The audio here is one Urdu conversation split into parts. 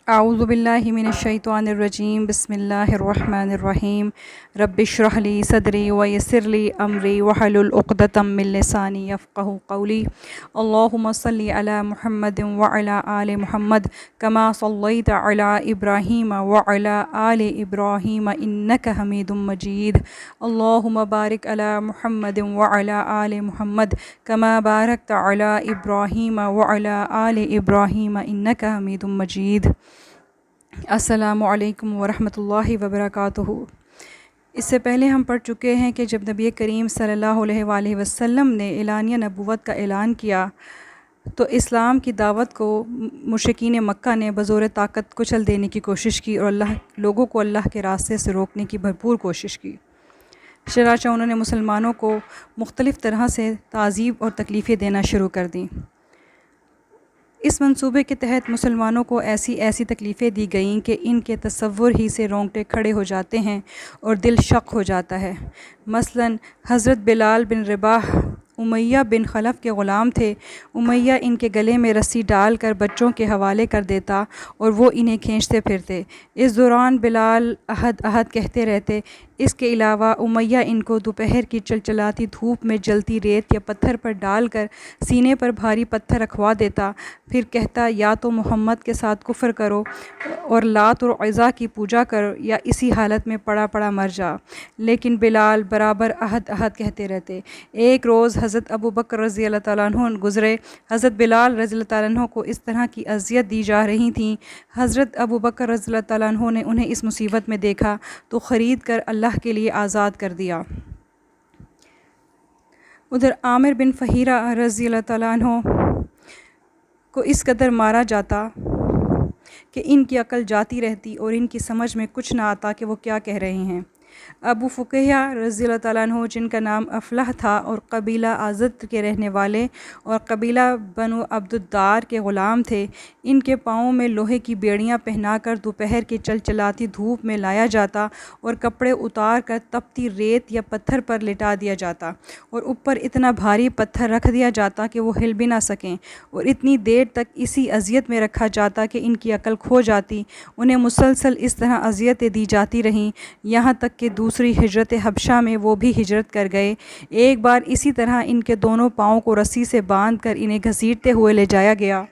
اعوذ باللہ من الشیطان الرجیم بسم اللہ الرحمن الرحیم رب اشرح لی صدری ویسر لی امری واحلل عقدۃ من لسانی یفقہوا قولی اللہم صلی علی محمد وعلی آل محمد کما صلیت علی ابراہیم وعلی آل ابراہیم انک حمید مجید اللہم بارک علی محمد وعلی آل محمد کما بارکت علی ابراہیم وعلی آل ابراہیم انک حمید مجید۔ السلام علیکم ورحمۃ اللہ وبرکاتہ۔ اس سے پہلے ہم پڑھ چکے ہیں کہ جب نبی کریم صلی اللہ علیہ وآلہ وسلم نے اعلانیہ نبوت کا اعلان کیا تو اسلام کی دعوت کو مشرکین مکہ نے بزور طاقت کچل دینے کی کوشش کی اور لوگوں کو اللہ کے راستے سے روکنے کی بھرپور کوشش کی۔ چنانچہ انہوں نے مسلمانوں کو مختلف طرح سے تعذیب اور تکلیفیں دینا شروع کر دیں۔ اس منصوبے کے تحت مسلمانوں کو ایسی تکلیفیں دی گئیں کہ ان کے تصور ہی سے رونگٹے کھڑے ہو جاتے ہیں اور دل شق ہو جاتا ہے۔ مثلاً حضرت بلال بن رباح امیہ بن خلف کے غلام تھے۔ امیہ ان کے گلے میں رسی ڈال کر بچوں کے حوالے کر دیتا اور وہ انہیں کھینچتے پھرتے۔ اس دوران بلال احد احد کہتے رہتے۔ اس کے علاوہ امیہ ان کو دوپہر کی چلچلاتی دھوپ میں جلتی ریت یا پتھر پر ڈال کر سینے پر بھاری پتھر رکھوا دیتا، پھر کہتا یا تو محمد کے ساتھ کفر کرو اور لات اور عزا کی پوجا کرو یا اسی حالت میں پڑا پڑا مر جا، لیکن بلال برابر احد احد کہتے رہتے۔ ایک روز حضرت ابو بکر رضی اللہ تعالیٰ عنہ گزرے۔ حضرت بلال رضی اللہ تعالیٰ عنہ کو اس طرح کی اذیت دی جا رہی تھیں۔ حضرت ابو بکر رضی اللہ تعالیٰ عنہ نے انہیں اس مصیبت میں دیکھا تو خرید کر اللہ کے لیے آزاد کر دیا۔ ادھر عامر بن فہیرہ رضی اللہ تعالیٰ عنہ کو اس قدر مارا جاتا کہ ان کی عقل جاتی رہتی اور ان کی سمجھ میں کچھ نہ آتا کہ وہ کیا کہہ رہے ہیں۔ ابو فقیہ رضی اللہ تعالیٰ عنہ جن کا نام افلح تھا اور قبیلہ ازد کے رہنے والے اور قبیلہ بنو عبد الدار کے غلام تھے، ان کے پاؤں میں لوہے کی بیڑیاں پہنا کر دوپہر کی چلچلاتی دھوپ میں لایا جاتا اور کپڑے اتار کر تپتی ریت یا پتھر پر لٹا دیا جاتا اور اوپر اتنا بھاری پتھر رکھ دیا جاتا کہ وہ ہل بھی نہ سکیں، اور اتنی دیر تک اسی اذیت میں رکھا جاتا کہ ان کی عقل کھو جاتی۔ انہیں مسلسل اس طرح اذیتیں دی جاتی رہیں یہاں تک کہ دوسری ہجرت حبشہ میں وہ بھی ہجرت کر گئے۔ ایک بار اسی طرح ان کے دونوں پاؤں کو رسی سے باندھ کر انہیں گھسیٹتے ہوئے لے جایا گیا۔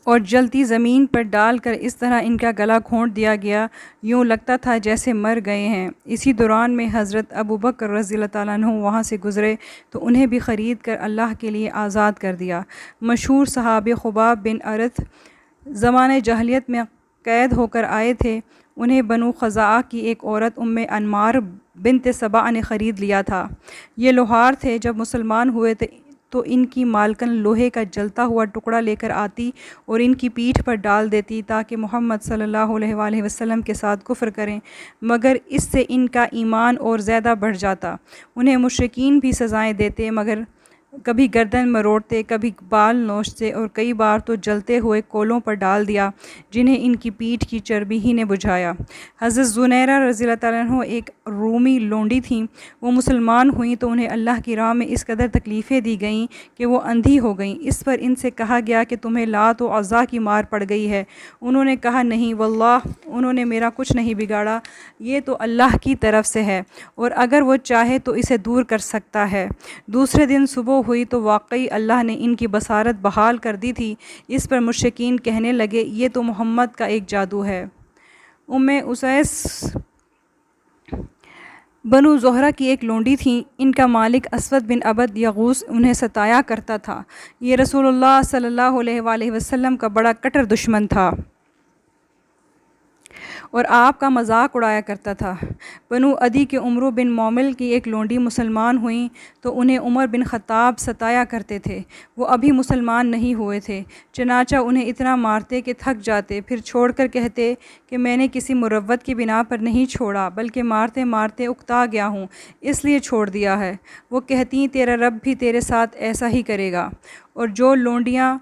اور جلتی زمین پر ڈال کر اس طرح ان کا گلا گھونٹ دیا گیا، یوں لگتا تھا جیسے مر گئے ہیں۔ اسی دوران میں حضرت ابو بکر رضی اللہ تعالیٰ عنہ وہاں سے گزرے تو انہیں بھی خرید کر اللہ کے لیے آزاد کر دیا۔ مشہور صحابی خباب بن ارت زمانۂ جاہلیت میں قید ہو کر آئے تھے۔ انہیں بنو خزاعہ کی ایک عورت ام انمار بنت سبا نے خرید لیا تھا۔ یہ لوہار تھے۔ جب مسلمان ہوئے تھے تو ان کی مالکن لوہے کا جلتا ہوا ٹکڑا لے کر آتی اور ان کی پیٹھ پر ڈال دیتی تاکہ محمد صلی اللہ علیہ وآلہ وسلم کے ساتھ کفر کریں، مگر اس سے ان کا ایمان اور زیادہ بڑھ جاتا۔ انہیں مشرکین بھی سزائیں دیتے، مگر کبھی گردن مروڑتے، کبھی بال نوچتے اور کئی بار تو جلتے ہوئے کولوں پر ڈال دیا جنہیں ان کی پیٹھ کی چربی ہی نے بجھایا۔ حضرت زنیرہ رضی اللہ تعالیٰ عنہ ایک رومی لونڈی تھیں۔ وہ مسلمان ہوئیں تو انہیں اللہ کی راہ میں اس قدر تکلیفیں دی گئیں کہ وہ اندھی ہو گئیں۔ اس پر ان سے کہا گیا کہ تمہیں لات و عزا کی مار پڑ گئی ہے۔ انہوں نے کہا نہیں واللہ، انہوں نے میرا کچھ نہیں بگاڑا، یہ تو اللہ کی طرف سے ہے اور اگر وہ چاہے تو اسے دور کر سکتا ہے۔ دوسرے دن صبح ہوئی تو واقعی اللہ نے ان کی بصارت بحال کر دی تھی۔ اس پر مشرکین کہنے لگے یہ تو محمد کا ایک جادو ہے۔ ام اسیس بنو زہرہ کی ایک لونڈی تھیں۔ ان کا مالک اسود بن عبد یغوث انہیں ستایا کرتا تھا۔ یہ رسول اللہ صلی اللہ علیہ وآلہ وسلم کا بڑا کٹر دشمن تھا اور آپ کا مذاق اڑایا کرتا تھا۔ بنو عدی کے عمرو بن مومل کی ایک لونڈی مسلمان ہوئیں تو انہیں عمر بن خطاب ستایا کرتے تھے۔ وہ ابھی مسلمان نہیں ہوئے تھے، چنانچہ انہیں اتنا مارتے کہ تھک جاتے، پھر چھوڑ کر کہتے کہ میں نے کسی مروت کی بنا پر نہیں چھوڑا بلکہ مارتے مارتے اکتا گیا ہوں اس لیے چھوڑ دیا ہے۔ وہ کہتی تیرا رب بھی تیرے ساتھ ایسا ہی کرے گا۔ اور جو لونڈیاں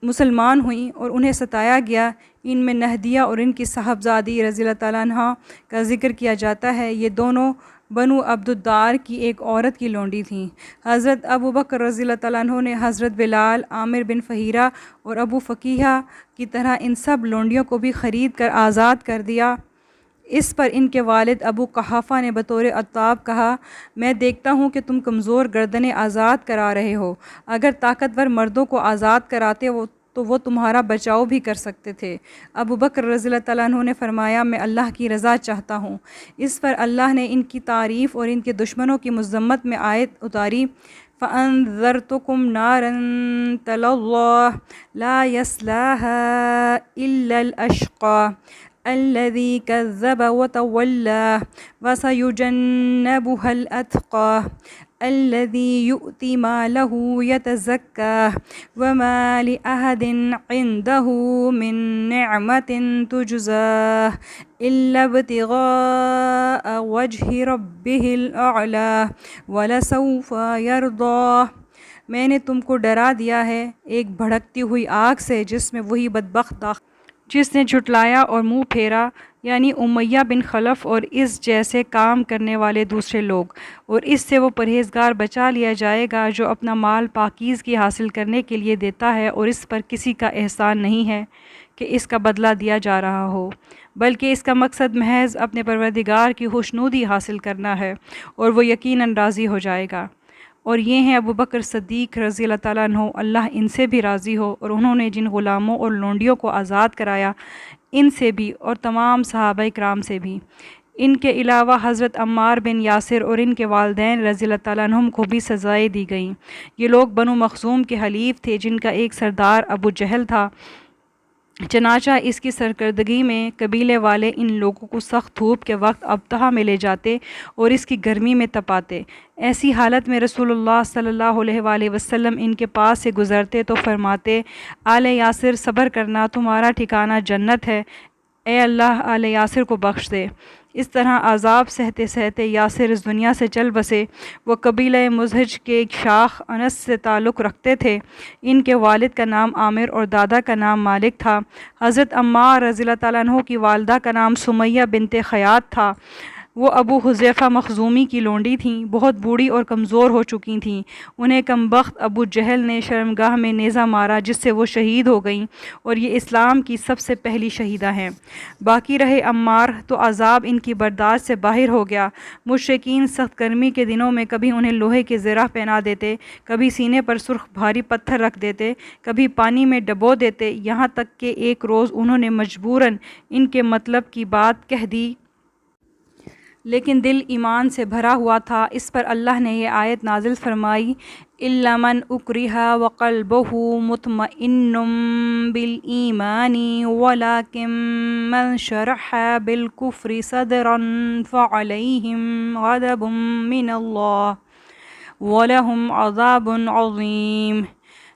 مسلمان ہوئیں اور انہیں ستایا گیا، ان میں نہدیہ اور ان کی صاحبزادی رضی اللہ تعالیٰ عنہ کا ذکر کیا جاتا ہے۔ یہ دونوں بنو عبدالدار کی ایک عورت کی لونڈی تھیں۔ حضرت ابو بکر رضی اللہ تعالیٰ عنہ نے حضرت بلال، عامر بن فہیرہ اور ابو فقیہ کی طرح ان سب لونڈیوں کو بھی خرید کر آزاد کر دیا۔ اس پر ان کے والد ابو قحافہ نے بطور عتاب کہا، میں دیکھتا ہوں کہ تم کمزور گردنیں آزاد کرا رہے ہو، اگر طاقتور مردوں کو آزاد کراتے ہو تو وہ تمہارا بچاؤ بھی کر سکتے تھے۔ ابو بکر رضی اللہ تعالیٰ عنہ نے فرمایا، میں اللہ کی رضا چاہتا ہوں۔ اس پر اللہ نے ان کی تعریف اور ان کے دشمنوں کی مذمت میں آیت اتاری، فَأَنذَرْتُكُمْ نَارًا تَلَظَّىٰ لَا يَصْلَاهَا إِلَّا الْأَشْقَى الَّذِي كَذَّبَ وَتَوَلَّىٰ وَسَيُجَنَّبُهَا الْأَتْقَى الَّذِي يُؤْتِي مَالَهُ يَتَزَكَّىٰ وَمَا لِأَحَدٍ عِندَهُ مِن نِّعْمَةٍ تُجْزَىٰ إِلَّا ابْتِغَاءَ وَجْهِ رَبِّهِ الْأَعْلَىٰ وَلَسَوْفَ يَرْضَىٰ۔ میں نے تم کو ڈرا دیا ہے ایک بھڑکتی ہوئی آگ سے جس میں وہی بدبخت داخل جس نے جھٹلایا اور منہ پھیرا، یعنی امیہ بن خلف اور اس جیسے کام کرنے والے دوسرے لوگ، اور اس سے وہ پرہیزگار بچا لیا جائے گا جو اپنا مال پاکیزگی حاصل کرنے کے لیے دیتا ہے اور اس پر کسی کا احسان نہیں ہے کہ اس کا بدلہ دیا جا رہا ہو، بلکہ اس کا مقصد محض اپنے پروردگار کی خوشنودی حاصل کرنا ہے اور وہ یقیناً راضی ہو جائے گا۔ اور یہ ہیں ابو بکر صدیق رضی اللہ تعالیٰ عنہ، اللہ ان سے بھی راضی ہو، اور انہوں نے جن غلاموں اور لونڈیوں کو آزاد کرایا ان سے بھی اور تمام صحابہ کرام سے بھی۔ ان کے علاوہ حضرت عمار بن یاسر اور ان کے والدین رضی اللہ تعالیٰ عنہم کو بھی سزائیں دی گئیں۔ یہ لوگ بنو مخزوم کے حلیف تھے جن کا ایک سردار ابو جہل تھا، چنانچہ اس کی سرکردگی میں قبیلے والے ان لوگوں کو سخت دھوپ کے وقت ابطحہ میں لے جاتے اور اس کی گرمی میں تپاتے۔ ایسی حالت میں رسول اللہ صلی اللہ علیہ وآلہ وسلم ان کے پاس سے گزرتے تو فرماتے، آل یاسر صبر کرنا، تمہارا ٹھکانہ جنت ہے، اے اللہ آل یاسر کو بخش دے۔ اس طرح عذاب سہتے سہتے یاسر اس دنیا سے چل بسے۔ وہ قبیلہ مزہج کے ایک شاخ انس سے تعلق رکھتے تھے۔ ان کے والد کا نام عامر اور دادا کا نام مالک تھا۔ حضرت عمار رضی اللہ تعالیٰ عنہ کی والدہ کا نام سمیہ بنت خیاط تھا۔ وہ ابو حذیفہ مخزومی کی لونڈی تھیں، بہت بوڑھی اور کمزور ہو چکی تھیں۔ انہیں کم بخت ابو جہل نے شرمگاہ میں نیزہ مارا جس سے وہ شہید ہو گئیں، اور یہ اسلام کی سب سے پہلی شہیدہ ہیں۔ باقی رہے عمار تو عذاب ان کی برداشت سے باہر ہو گیا۔ مشرکین سخت گرمی کے دنوں میں کبھی انہیں لوہے کے زرہ پہنا دیتے، کبھی سینے پر سرخ بھاری پتھر رکھ دیتے، کبھی پانی میں ڈبو دیتے، یہاں تک کہ ایک روز انہوں نے مجبوراً ان کے مطلب کی بات کہہ دی، لیکن دل ایمان سے بھرا ہوا تھا۔ اس پر اللہ نے یہ آیت نازل فرمائی، إِلَّا مَنْ أُكْرِهَ وَقَلْبُهُ مُطْمَئِنٌّ بِالْإِيمَانِ وَلَكِنْ مَنْ شَرَحَ بِالْكُفْرِ صَدْرًا فَعَلَيْهِمْ غَضَبٌ مِّنَ اللَّهِ وَلَهُمْ عَذَابٌ عَظِيمٌ۔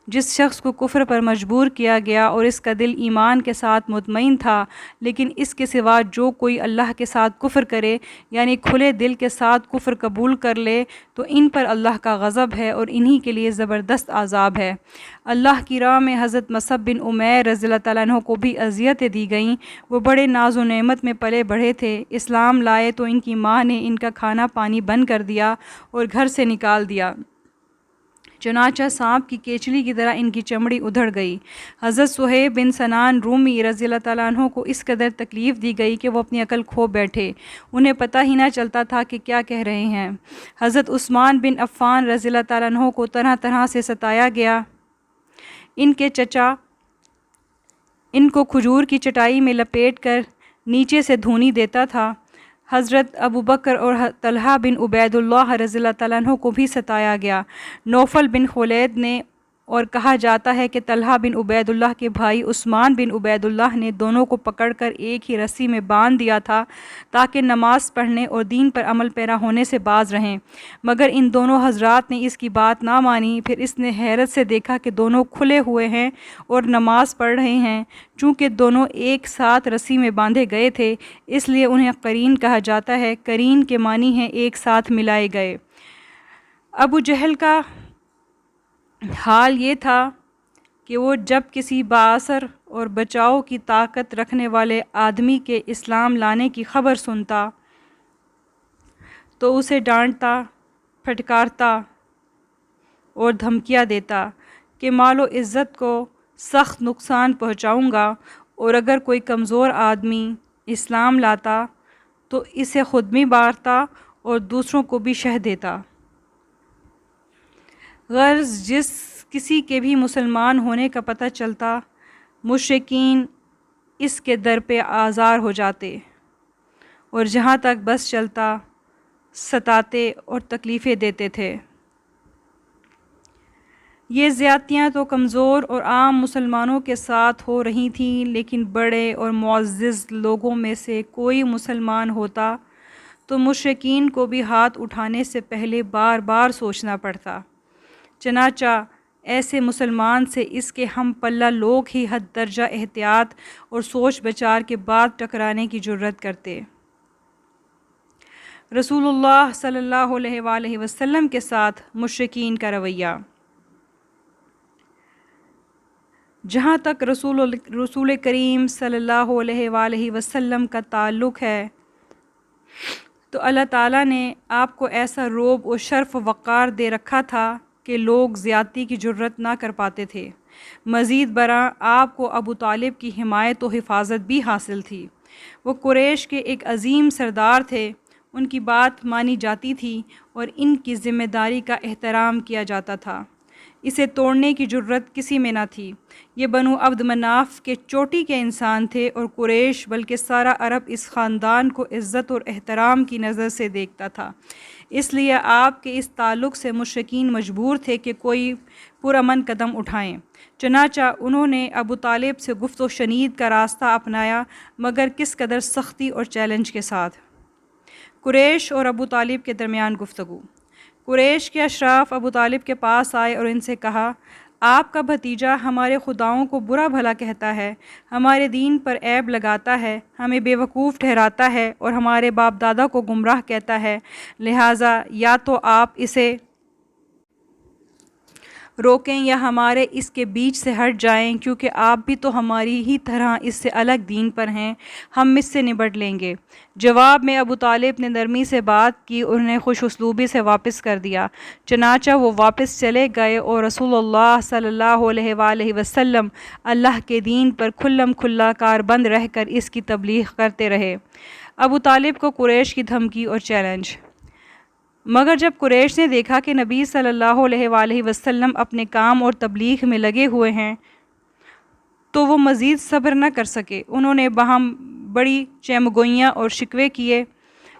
جس شخص کو کفر پر مجبور کیا گیا اور اس کا دل ایمان کے ساتھ مطمئن تھا، لیکن اس کے سوا جو کوئی اللہ کے ساتھ کفر کرے، یعنی کھلے دل کے ساتھ کفر قبول کر لے، تو ان پر اللہ کا غضب ہے اور انہی کے لیے زبردست عذاب ہے۔ اللہ کی راہ میں حضرت مصعب بن عمیر رضی اللہ تعالیٰ عنہ کو بھی اذیتیں دی گئیں۔ وہ بڑے ناز و نعمت میں پلے بڑھے تھے۔ اسلام لائے تو ان کی ماں نے ان کا کھانا پانی بند کر دیا اور گھر سے نکال دیا، چنانچہ سانپ کی کیچلی کی طرح ان کی چمڑی ادھڑ گئی۔ حضرت صہیب بن سنان رومی رضی اللہ تعالیٰ عنہ کو اس قدر تکلیف دی گئی کہ وہ اپنی عقل کھو بیٹھے، انہیں پتہ ہی نہ چلتا تھا کہ کیا کہہ رہے ہیں۔ حضرت عثمان بن عفان رضی اللہ تعالیٰ عنہ کو طرح طرح سے ستایا گیا۔ ان کے چچا ان کو کھجور کی چٹائی میں لپیٹ کر نیچے سے دھونی دیتا تھا۔ حضرت ابو بکر اور طلحہ بن عبید اللہ رضی اللہ تعالیٰ عنہ کو بھی ستایا گیا۔ نوفل بن خلید نے، اور کہا جاتا ہے کہ طلحہ بن عبید اللہ کے بھائی عثمان بن عبید اللہ نے دونوں کو پکڑ کر ایک ہی رسی میں باندھ دیا تھا تاکہ نماز پڑھنے اور دین پر عمل پیرا ہونے سے باز رہیں، مگر ان دونوں حضرات نے اس کی بات نہ مانی۔ پھر اس نے حیرت سے دیکھا کہ دونوں کھلے ہوئے ہیں اور نماز پڑھ رہے ہیں۔ چونکہ دونوں ایک ساتھ رسی میں باندھے گئے تھے، اس لیے انہیں قرین کہا جاتا ہے۔ قرین کے معنی ہیں ایک ساتھ ملائے گئے۔ ابو جہل کا حال یہ تھا کہ وہ جب کسی بااثر اور بچاؤ کی طاقت رکھنے والے آدمی کے اسلام لانے کی خبر سنتا تو اسے ڈانٹتا، پھٹکارتا اور دھمکیاں دیتا کہ مال و عزت کو سخت نقصان پہنچاؤں گا، اور اگر کوئی کمزور آدمی اسلام لاتا تو اسے خود بھی مارتا اور دوسروں کو بھی شہ دیتا۔ غرض جس کسی کے بھی مسلمان ہونے کا پتہ چلتا، مشرکین اس کے در پہ آزار ہو جاتے اور جہاں تک بس چلتا ستاتے اور تکلیفیں دیتے تھے۔ یہ زیادتیاں تو کمزور اور عام مسلمانوں کے ساتھ ہو رہی تھیں، لیکن بڑے اور معزز لوگوں میں سے کوئی مسلمان ہوتا تو مشرکین کو بھی ہاتھ اٹھانے سے پہلے بار بار سوچنا پڑتا۔ چنانچہ ایسے مسلمان سے اس کے ہم پلہ لوگ ہی حد درجہ احتیاط اور سوچ بچار کے بعد ٹکرانے کی جرات کرتے۔ رسول اللہ صلی اللہ علیہ وآلہ وسلم کے ساتھ مشرکین کا رویہ۔ جہاں تک رسول کریم صلی اللہ علیہ وآلہ وسلم کا تعلق ہے تو اللہ تعالیٰ نے آپ کو ایسا رعب و شرف و وقار دے رکھا تھا کہ لوگ زیادتی کی جرات نہ کر پاتے تھے۔ مزید برآں آپ کو ابو طالب کی حمایت و حفاظت بھی حاصل تھی۔ وہ قریش کے ایک عظیم سردار تھے، ان کی بات مانی جاتی تھی اور ان کی ذمہ داری کا احترام کیا جاتا تھا۔ اسے توڑنے کی جرات کسی میں نہ تھی۔ یہ بنو عبد مناف کے چوٹی کے انسان تھے اور قریش بلکہ سارا عرب اس خاندان کو عزت اور احترام کی نظر سے دیکھتا تھا۔ اس لیے آپ کے اس تعلق سے مشرکین مجبور تھے کہ کوئی پرامن قدم اٹھائیں۔ چنانچہ انہوں نے ابو طالب سے گفت و شنید کا راستہ اپنایا، مگر کس قدر سختی اور چیلنج کے ساتھ۔ قریش اور ابو طالب کے درمیان گفتگو۔ قریش کے اشراف ابو طالب کے پاس آئے اور ان سے کہا، آپ کا بھتیجا ہمارے خداؤں کو برا بھلا کہتا ہے، ہمارے دین پر عیب لگاتا ہے، ہمیں بیوقوف ٹھہراتا ہے اور ہمارے باپ دادا کو گمراہ کہتا ہے، لہٰذا یا تو آپ اسے روکیں یا ہمارے اس کے بیچ سے ہٹ جائیں، کیونکہ آپ بھی تو ہماری ہی طرح اس سے الگ دین پر ہیں، ہم اس سے نبٹ لیں گے۔ جواب میں ابو طالب نے نرمی سے بات کی اور انہیں خوش اسلوبی سے واپس کر دیا۔ چنانچہ وہ واپس چلے گئے اور رسول اللہ صلی اللہ علیہ وآلہ وسلم اللہ کے دین پر کھلم کھلا کاربند رہ کر اس کی تبلیغ کرتے رہے۔ ابو طالب کو قریش کی دھمکی اور چیلنج۔ مگر جب قریش نے دیکھا کہ نبی صلی اللہ علیہ وآلہ وسلم اپنے کام اور تبلیغ میں لگے ہوئے ہیں تو وہ مزید صبر نہ کر سکے۔ انہوں نے باہم بڑی چیمگوئیاں اور شکوے کیے،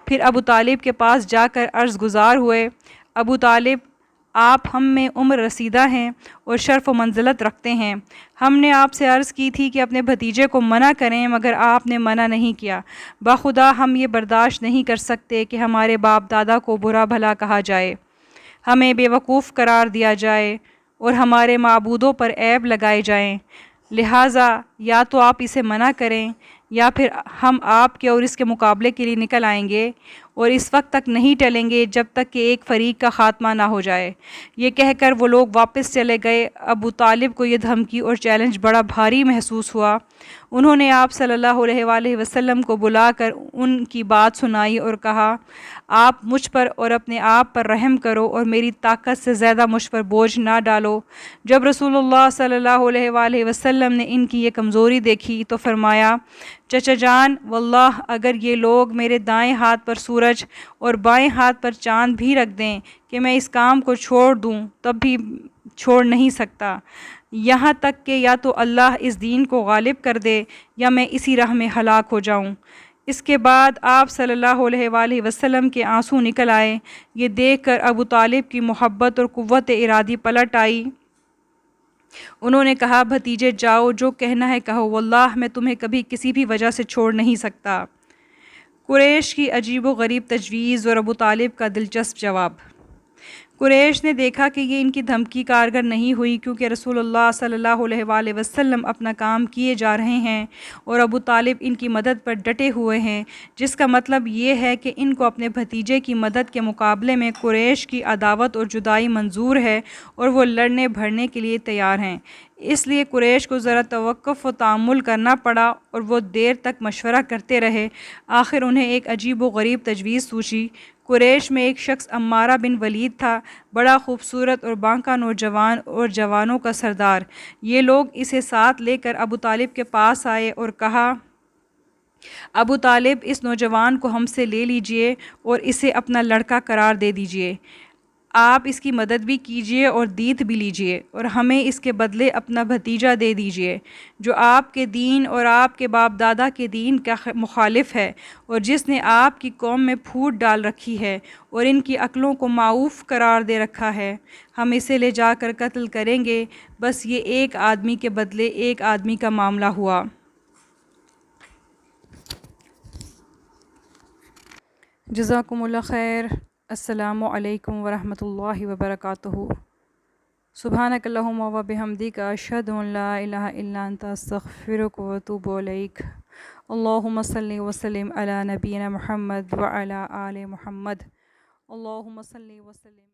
پھر ابو طالب کے پاس جا کر عرض گزار ہوئے، ابو طالب، آپ ہم میں عمر رسیدہ ہیں اور شرف و منزلت رکھتے ہیں، ہم نے آپ سے عرض کی تھی کہ اپنے بھتیجے کو منع کریں، مگر آپ نے منع نہیں کیا۔ بخدا ہم یہ برداشت نہیں کر سکتے کہ ہمارے باپ دادا کو برا بھلا کہا جائے، ہمیں بیوقوف قرار دیا جائے اور ہمارے معبودوں پر عیب لگائے جائیں، لہٰذا یا تو آپ اسے منع کریں یا پھر ہم آپ کے اور اس کے مقابلے کے لیے نکل آئیں گے اور اس وقت تک نہیں ٹلیں گے جب تک کہ ایک فریق کا خاتمہ نہ ہو جائے۔ یہ کہہ کر وہ لوگ واپس چلے گئے۔ ابو طالب کو یہ دھمکی اور چیلنج بڑا بھاری محسوس ہوا۔ انہوں نے آپ صلی اللہ علیہ وآلہ وسلم کو بلا کر ان کی بات سنائی اور کہا، آپ مجھ پر اور اپنے آپ پر رحم کرو اور میری طاقت سے زیادہ مجھ پر بوجھ نہ ڈالو۔ جب رسول اللہ صلی اللہ علیہ وآلہ وسلم نے ان کی یہ کمزوری دیکھی تو فرمایا، چچا جان، واللہ اگر یہ لوگ میرے دائیں ہاتھ پر سورج اور بائیں ہاتھ پر چاند بھی رکھ دیں کہ میں اس کام کو چھوڑ دوں تب بھی چھوڑ نہیں سکتا، یہاں تک کہ یا تو اللہ اس دین کو غالب کر دے یا میں اسی راہ میں ہلاک ہو جاؤں۔ اس کے بعد آپ صلی اللہ علیہ وآلہ وسلم کے آنسو نکل آئے۔ یہ دیکھ کر ابو طالب کی محبت اور قوت ارادی پلٹ آئی۔ انہوں نے کہا، بھتیجے جاؤ، جو کہنا ہے کہو، واللہ میں تمہیں کبھی کسی بھی وجہ سے چھوڑ نہیں سکتا۔ قریش کی عجیب و غریب تجویز اور ابو طالب کا دلچسپ جواب۔ قریش نے دیکھا کہ یہ ان کی دھمکی کارگر نہیں ہوئی، کیونکہ رسول اللہ صلی اللہ علیہ وآلہ وسلم اپنا کام کیے جا رہے ہیں اور ابو طالب ان کی مدد پر ڈٹے ہوئے ہیں، جس کا مطلب یہ ہے کہ ان کو اپنے بھتیجے کی مدد کے مقابلے میں قریش کی عداوت اور جدائی منظور ہے اور وہ لڑنے بھڑنے کے لیے تیار ہیں۔ اس لیے قریش کو ذرا توقف و تأمل کرنا پڑا اور وہ دیر تک مشورہ کرتے رہے۔ آخر انہیں ایک عجیب و غریب تجویز سوچی۔ قریش میں ایک شخص عمارہ بن ولید تھا، بڑا خوبصورت اور بانکا نوجوان اور جوانوں کا سردار۔ یہ لوگ اسے ساتھ لے کر ابو طالب کے پاس آئے اور کہا، ابو طالب، اس نوجوان کو ہم سے لے لیجئے اور اسے اپنا لڑکا قرار دے دیجئے۔ آپ اس کی مدد بھی کیجئے اور دیت بھی لیجئے، اور ہمیں اس کے بدلے اپنا بھتیجا دے دیجئے جو آپ کے دین اور آپ کے باپ دادا کے دین کا مخالف ہے، اور جس نے آپ کی قوم میں پھوٹ ڈال رکھی ہے اور ان کی عقلوں کو معوف قرار دے رکھا ہے۔ ہم اسے لے جا کر قتل کریں گے، بس یہ ایک آدمی کے بدلے ایک آدمی کا معاملہ ہوا۔ جزاکم اللہ خیر۔ السلام علیکم ورحمۃ اللہ وبرکاتہ۔ سبحانک اللہم و بحمدک، اشہد ان لا الہ الا انت، استغفرک و اتوب الیک۔ اللہم صلی وسلم علی نبینا محمد وعلی آل محمد۔ اللہم صلی وسلم